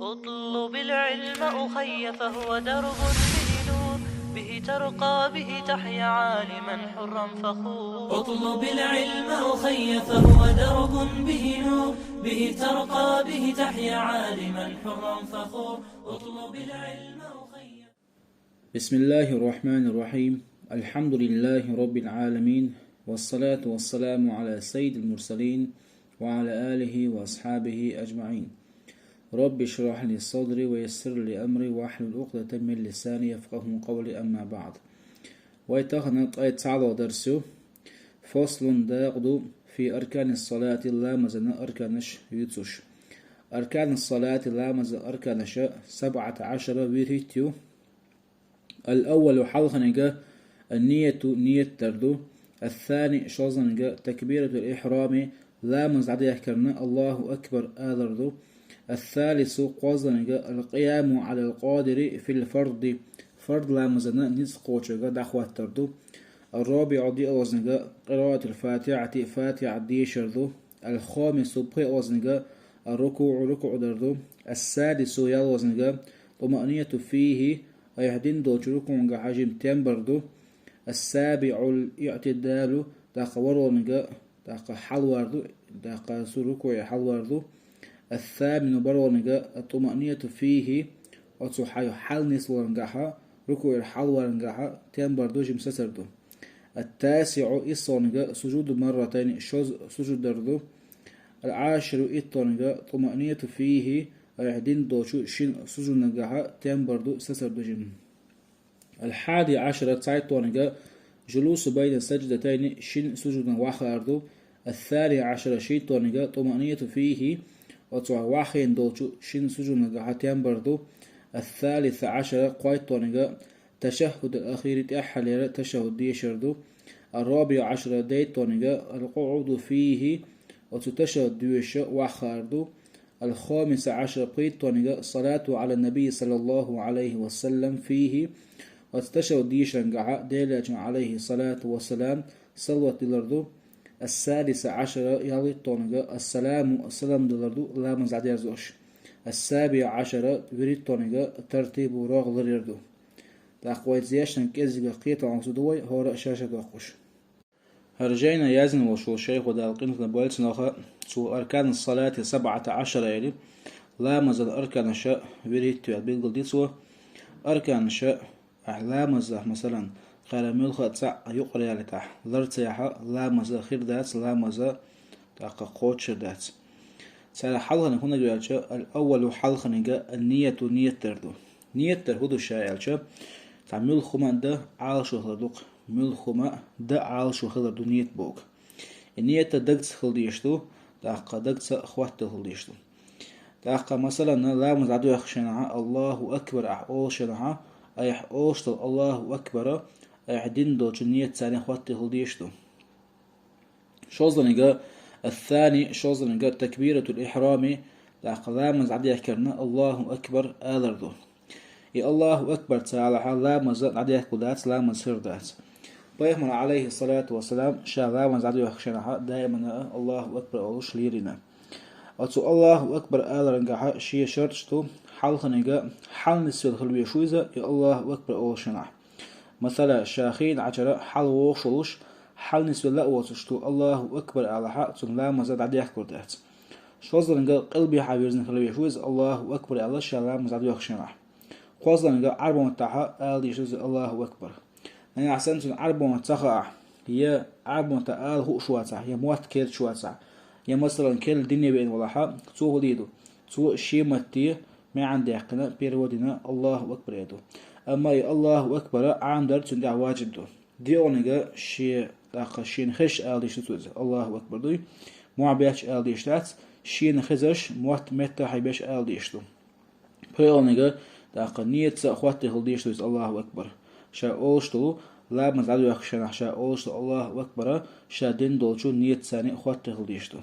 اطلب العلم أخي فهو درب به نور، به ترقى به تحيا عالما حرا فخور. اطلب العلم أخي فهو درب به نور، به ترقى به تحيا عالما حرا فخور. اطلب العلم أخي. بسم الله الرحمن الرحيم. الحمد لله رب العالمين، والصلاة والسلام على سيد المرسلين وعلى آله وأصحابه أجمعين. رب اشرح لي صدري ويسر لي أمري واحلل عقدة من لساني يفقه قولي. أما بعد، ويتخنط أي تعالى درسه فصل داقدو في أركان الصلاة لا مزن أركانش يتسوش. أركان الصلاة لا مزن أركانش 17 ويريتيو. الأول حلقنجا النية نية تردو. الثاني شوزنجا تكبيرة الإحرام لا مزعديه كرنا الله أكبر آذردو. الثالث قوزنجا القيام على القادر في الفرض فرض لا مزنا نسقوشجا دخوة تردو. الرابع دي أوزنجا قراءة الفاتحة فاتحة دي شردو. الخامس بقي أوزنجا الركوع ركوع دردو. السادس يوزنجا طمأنية فيه أيهدين دوش ركوع حجم تنبردو. السابع الاعتدال داق ورونجا داق حلوردو داق سركوع حلوردو. الثامن برونجا الطمأنية فيه وتصحي حل نسورنجاها ركوع الحلورنجاها تنبردو جمسسردو. التاسع إصونجا سجود مرتين شوز سجود دردو. العاشر إطونجا طمأنية فيه أيهدين دوشو شين سجود نجاها تنبردو سسردو جم. الحادي عشر تايتونجا جلوس بين السجدتين شين سجود واخردو. الثاني عشر شيطونجا طمأنية فيه وتوع واخين دوشو شين سجود نجاها تنبردو. الثالث عشر قويتونجا تشهد الأخير تأحل تشهد ديشردو. الرابع عشر ديتونجا القعود فيه وتشهد ديش واخردو. الخامس عشر قيتونجا الصلاة على النبي صلى الله عليه وسلم فيه وتشهد ديشرنجا ديلاج عليه الصلاة والسلام صلوة دلردو. السادس عشر ياليتونجا السلام دلردو لا مزعد يزوش. السابع عشر بريتونجا ترتيب راغ لردو. تاقويت زياشن كيزيغا قيطة عن صدوي هورا شاشة وقوش. هرجينا يازن وشو شيخ ودالقين لبويت نوخا سو أركان الصلاة 17 يلي لا مزال أركان شاء بريتو بيلقل ديسو أركان شاء لا مزال مثلا خير ملخة تسع يقرأ لتح ذرتيحة لا مزال خير دات لا مزال تاقا قوتش دات سأل حلقنا هنا جوالشا. الأول حلقنا النية نية تردو. نية تردو الشايالشا تعمل خما ده عالشو خلدوك مل خما ده عالشو خلدو نية بوك. النية تدقت خلديشتو تاقا دقت خوات خلديشتو. تاقا مثلا لا مزعدو يخشنها الله أكبر أحوشنها أي أحوشتو الله أكبر أي دين دوش نية تاني خوات خلديشتو. شوزنجا الثاني شوزنجا تكبيرة الإحرام تاقا لا مزعدو يخشنها الله أكبر آذردو. يا الله أكبر تعالى لا مزال عديه كودات لا مزهر دات. بيهمنا عليه الصلاة والسلام شاء لا مزال يخشنها دائما الله أكبر أولوش ليرنا. أتو الله أكبر آلرنجها شي شرطشتو حلقنجا حل نسيل خلوية شويزة يا الله أكبر أولوشنا. مثلا شاخين عشرة حل ووشلوش حل نسيل لا ووشتو الله أكبر على حق لا مزال عديه كودات. شوزرنجا قلبي حبيرزن خلوية شويز الله أكبر على شاء لا مزال يخشنها. قوزنجا عربو متاحة آل يشوز الله أكبر. أنا أحسنت عربو متاحة هي عربو متاحة هو شواتها هي موات كيل شواتها. هي مثلا كيل دنيا بين ولاحة توه ليدو توه شي متي ما عندي قنا بيرودنا الله أكبر يدو. أما يا الله أكبر عام درت عندي واجب دو ديونجا شي داق شين خش آل يشوز الله أكبر دوي مو عبيش آل يشتات شين خزش موات متى حيبش آل يشتو. بيونجا داق نية أخواتي هلديشتوز الله أكبر شا أولشتو لا مزعلو يخشنا شا أولشتو الله أكبر شا دين دولشو نية ثاني أخواتي هلديشتو.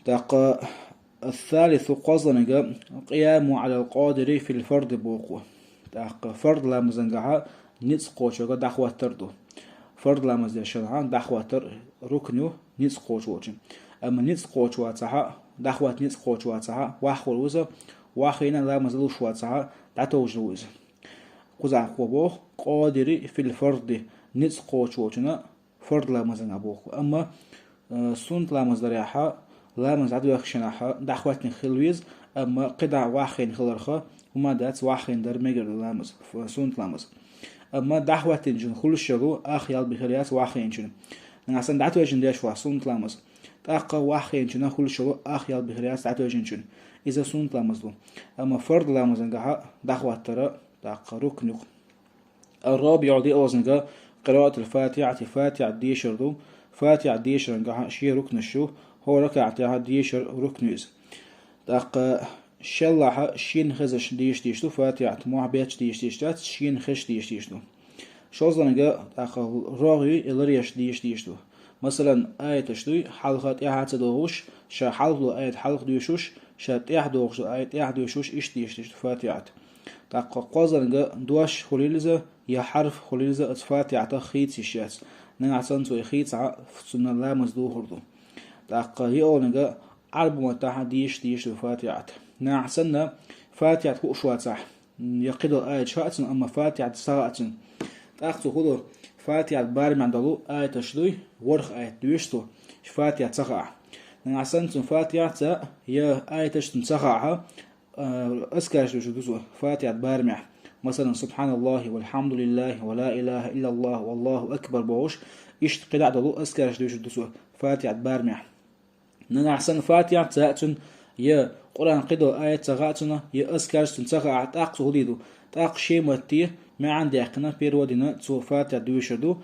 داق الثالث قصدنجا قيام على القادر في الفرد بوقوة. داق فرد لا مزنجها نيت قوشوغا داخوة تردو. فرد لا مزنجها داخوة تر ركنيو نيت قوشوغا. أما نيت قوشوغا داخوة نيت قوشوغا واحول وزا واخينا لا مزلو شواتها دعتوجلوز قزع قبوه قادري في الفرد نص قوتشوتنا فرد لا مزن أبوه أما سنت لا مزدريحة لا مزعدو يخشناها دعواتن خلويز أما قدع واخين خلرخا وما دات واخين در ميجر لامز سنت لامز أما دعواتن جن خل شغو أخيال بخريات واخين جن نعسن دعتو جن ديش سنت لامز تاقا واخين جن خل شغو أخيال بخريات دعتو جن إذا سنت لامز دو أما فرد لامز نجها دعوات ترى تاقا ركن الرابع دي أوزنجا قراءة الفاتحة فاتحة ديشر دو فاتحة ديشر نجها شي ركن الشو هو ركعتها ديشر ركنيز تاق شلها شين خزش ديش دو فاتحة محبيتش ديش تات شين خش ديش دو شوزنجا تاق راغي إلريش ديش دو مثلا آية شدوي حلقة إحات دوغش شا حلقة آية حلقة ديشوش شا إح دوغش آية إح ديشوش إش ديش فاتحة تاق قازنجا دوش خليلزة يا حرف خليلزة فاتحة خيت الشات نعسن تو خيت سنة لا مزدو هردو تاق يقولنجا عرب متاح ديش فاتحة نعسن فاتحة كوشوات صح يقدر آية شاتن أما فاتحة ساعتن تاق تقولوا فاتحة بارم عندلو آية شدوي ورخ آية دوشتو فاتحة سخاع نعسن تو فاتحة يا آية تشتن سخاعها أذكرش دوشو فاتحة بارمع مثلا سبحان الله والحمد لله ولا إله إلا الله والله أكبر بوش إشت قدع دلو أذكرش دوشو فاتحة بارمع نعسن فاتحة تأتن يا قرآن قدر آية تغاتنا يا أذكرش تنسخع تاق تهديدو تاق شي متي ما عندي أقنا بيرودنا تو فاتحة دوشدو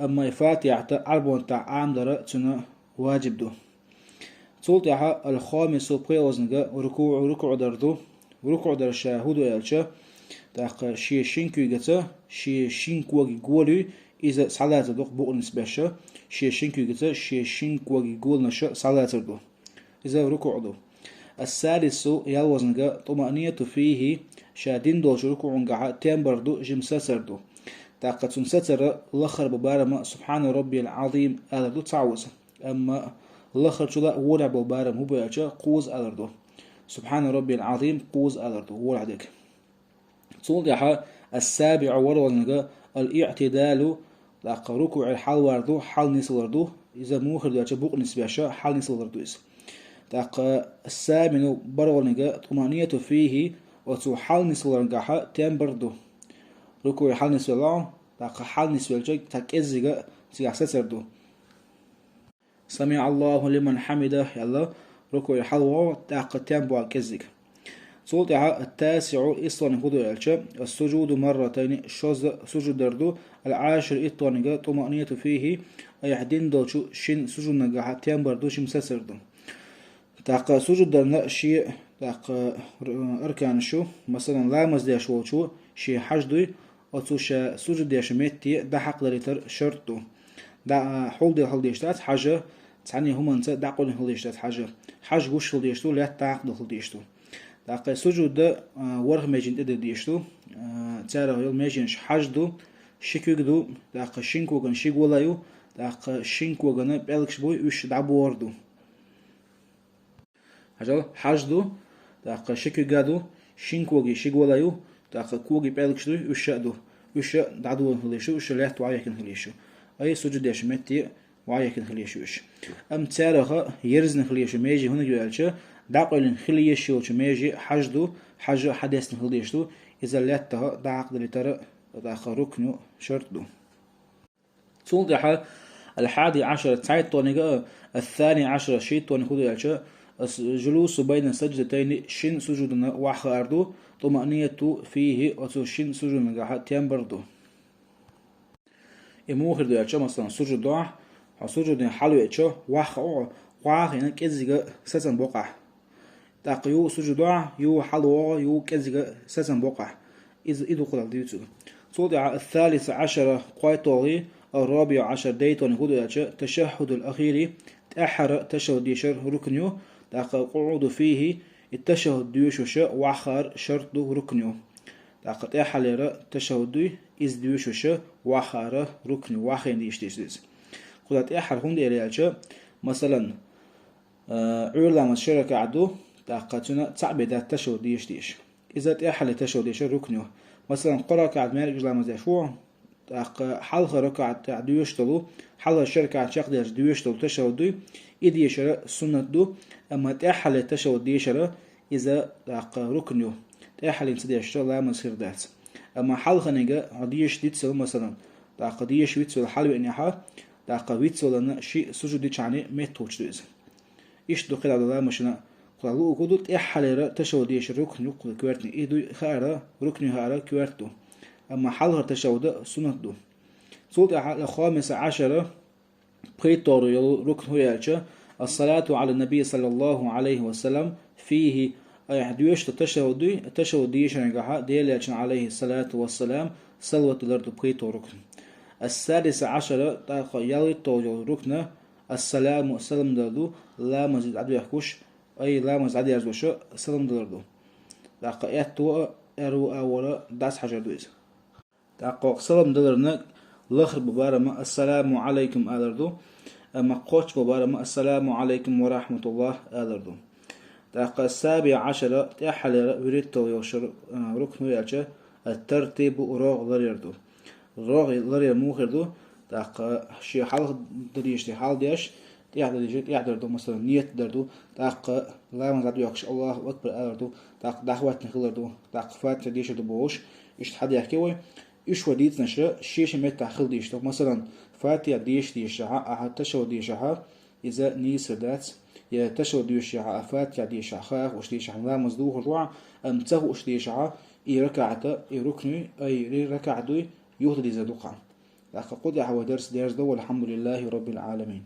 أما فاتحة أربعون تاع عامدرة تنا واجب دو تولتها الخامس بقيوزنجا ركوع دردو ركوع در شاهدو يالشا تاق شي شينكو يجتا شي شينكو جولي إذا صلاة دوق بقول نسبشة شي شينكو يجتا شي شينكو جول نشا صلاة دو إذا ركوع دو السادس يالوزنجا طمأنينة فيه شادين دوش ركوع تيمبردو جمسسردو تاق تنستر لخر ببارما سبحان ربي العظيم ألردو تعوز أما لخر شلا ورع ببارم هو بيأجا قوز ألردو سبحان ربي العظيم قوز ألردو ورع ديك تولدها السابع ورونجا الاعتدال تاق ركوع الحال وردو حال نسلردو إذا موخر دوشا بوق نسبيشا حال نسلردو إس تاق الثامن برونجا طمأنينة فيه وتو حال نسلرنجا تيمبردو ركوع حال نسلان تاق حال نسلجا تاك إزيجا تيحسسردو سمع الله لمن حمده يلا ركوع حلوة تاق تيمبو كزيك صوتها التاسع إصلان هدو يلشا السجود مرتين شوز سجود دردو العاشر إطوانجا طمأنينة فيه أيحدين دوشو شين سجود نجاح تيمبردو شمسسردو تاق سجود درنا شيء تاق أركان شو مثلا لا مزدي شو شيء حجدوي وتوشا سجود ديش ميتي ده حق لريتر شرطو دا حول دي اشتات حاجة تعني هم انت دا قول هل اشتات حاجة حاج وش هل يشتو لا تعقد هل يشتو دا سجود ده ورغ ميجين تدر يشتو تارا هل ميجينش حجدو شكوكدو دا شينكوغن شيغولايو دا شينكوغن بلكش بوي وش دعبو وردو حاجة حجدو دا شكوغادو شينكوغي شيغولايو دا كوغي بلكش دوي وش دعدو هل يشتو وش لا تعيكن هل يشتو أي سجود يش متي وعيكن خليشوش أم تارخا يرزن خليشو ميجي هنا جوالشة داقلن خليشوش ميجي حجدو حاجة حدثن خليشتو إذا لاتها داق دلتر داق ركنو شرطو تولدها الحادي عشر تايت طونيقا الثاني عشر شيت طونيقو جوالشة الجلوس بين سجدتين شين سجودنا وحخ أردو طمأنية فيه وتو شين سجودنا تيمبردو إموخر دو يأتشا مثلا سجود دعا سجود حلو يأتشا واخ هنا كزيغا ستن بوقع تاقيو سجود دعا يو حلو يو كزيغا ستن بوقع إذا قدر ديوتو صودع الثالث عشر قويتولي الرابع عشر ديتون هدو يأتشا تشهد الأخير تأحر تشهد ديشر ركنيو تاق قعود فيه التشهد ديوشوش وآخر شرط ركنيو تاق تأحر تشهد دي إز ديوشوش وآخر ركن واخين ديشتيش قدرت أحر هون ديالشة مثلا علماء الشركة عدو تاقتنا تعبد تشهد ديش إذا تأحل تشهد ديش ركنه مثلا قرأ عد مالك جلا مزاشوع حلقة ركعة ديوشتلو حلقة شركة شاق ديوشتلو تشهد دي إدي شرا سنة دو أما تأحل تشهد ديش إذا ركنه تأحل ينسديش لا مسير دات أما حلقة نجا ديش ديتسل مثلا ديش ويتسل حلو إنها ويتسل أن شيء سجود ديش عني ميتوش دوز إيش دو قيل على مشنا قالوا قدوت إحلى تشهد ديش ركن يقول كوارتني إيدو خيرا ركن هارا كوارتو أما حلقة تشهد سنة دو صوت الخامس عشر بريتور ركن هو الصلاة على النبي صلى الله عليه وسلم فيه أحدوش تشهد ديش نجاح ديلش عليه الصلاة والسلام سلوة الأرض بريتور ركن السادس عشر تاق يلي توجو ركن السلام سلم دردو لا مزيد عدو يحكوش أي لا مزيد عدو يحكوش سلم دردو تاق يتو أرو أولا داس حجر دويز تاق سلم دردنا لخر ببارما السلام عليكم أدردو أما قوش ببارما السلام عليكم ورحمة الله أدردو تاق السابع عشر تأحل وريتو يوشر ركن ويالش الترتيب راغ لريردو راغ لرير موخردو تاق شي حلق دريش دي حال ديش يحضردو مثلا نيت دردو تاق لا مزاد يوكش الله أكبر أدردو تاق دعوات نخلردو تاق فاتح ديش دو بوش إيش حد يحكيوي إيش وديت نشر شيش ميت تاخل ديش مثلا فاتح ديش أحد تشو ديشها إذا نيس دات يا تشو ديشها فاتح ديشها وش ديشها لا مزدوه الروع أم تهو وش ديشها إي ركعته إي ركني أي ركعتوي يهدي زدوقا لقد قد درس دو والحمد لله رب العالمين.